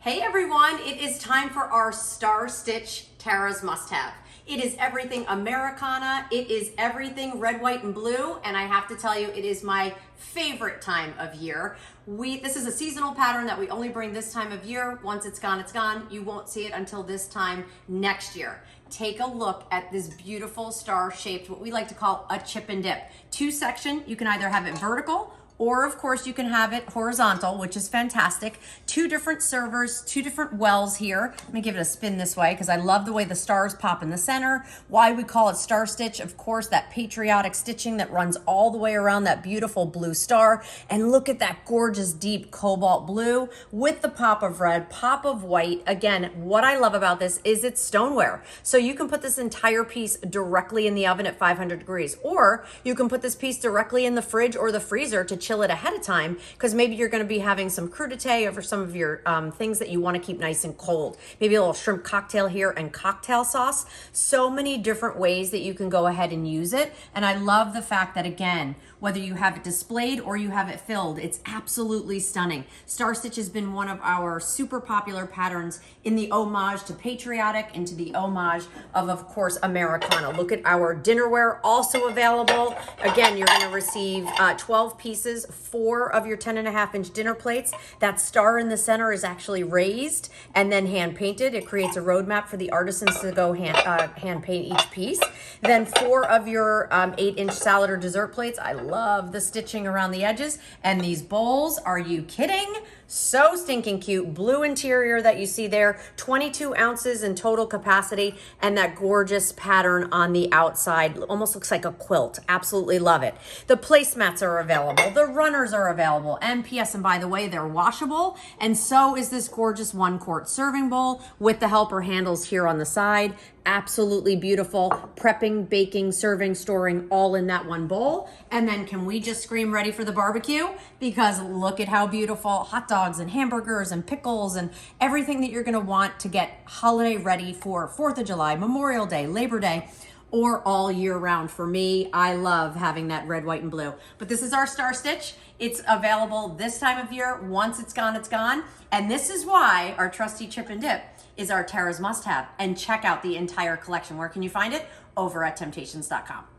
Hey everyone, it is time for our Star Stitch Tara's Must-Have. It is everything Americana, it is everything red, white, and blue, and I have to tell you, it is my favorite time of year. This is a seasonal pattern that we only bring this time of year. Once it's gone, it's gone. You won't see it until this time next year. Take a look at this beautiful star-shaped, what we like to call a chip and dip. Two section, you can either have it vertical, or of course you can have it horizontal, which is fantastic. Two different servers, two different wells here. Let me give it a spin this way because I love the way the stars pop in the center. Why we call it star stitch, of course, that patriotic stitching that runs all the way around that beautiful blue star. And look at that gorgeous deep cobalt blue with the pop of red, pop of white. Again, what I love about this is it's stoneware. So you can put this entire piece directly in the oven at 500 degrees, or you can put this piece directly in the fridge or the freezer to chill it ahead of time, because maybe you're going to be having some crudité over some of your things that you want to keep nice and cold. Maybe a little shrimp cocktail here and cocktail sauce. So many different ways that you can go ahead and use it. And I love the fact that, again, whether you have it displayed or you have it filled, it's absolutely stunning. Star Stitch has been one of our super popular patterns in the homage to patriotic and to the homage of course, Americana. Look at our dinnerware, also available. Again, you're going to receive 12 pieces, 4 of your 10.5-inch dinner plates. That star in the center is actually raised and then hand painted. It creates a roadmap for the artisans to go hand paint each piece. Then 4 of your 8-inch salad or dessert plates. I love the stitching around the edges. And these bowls, are you kidding? So stinking cute. Blue interior that you see there, 22 ounces in total capacity, and that gorgeous pattern on the outside. Almost looks like a quilt. Absolutely love it. The placemats are available. The runners are available. And P.S. and by the way, they're washable. And so is this gorgeous 1-quart serving bowl with the helper handles here on the side. Absolutely beautiful. Prepping, baking, serving, storing, all in that one bowl. And then can we just scream ready for the barbecue? Because look at how beautiful hot dogs and hamburgers and pickles and everything that you're gonna want to get holiday ready for 4th of July, Memorial Day, Labor Day, or all year round. For me, I love having that red, white, and blue. But this is our Star Stitch. It's available this time of year. Once it's gone, it's gone. And this is why our trusty chip and dip is our Tara's must-have. And check out the entire collection. Where can you find it? Over at temp-tations.com.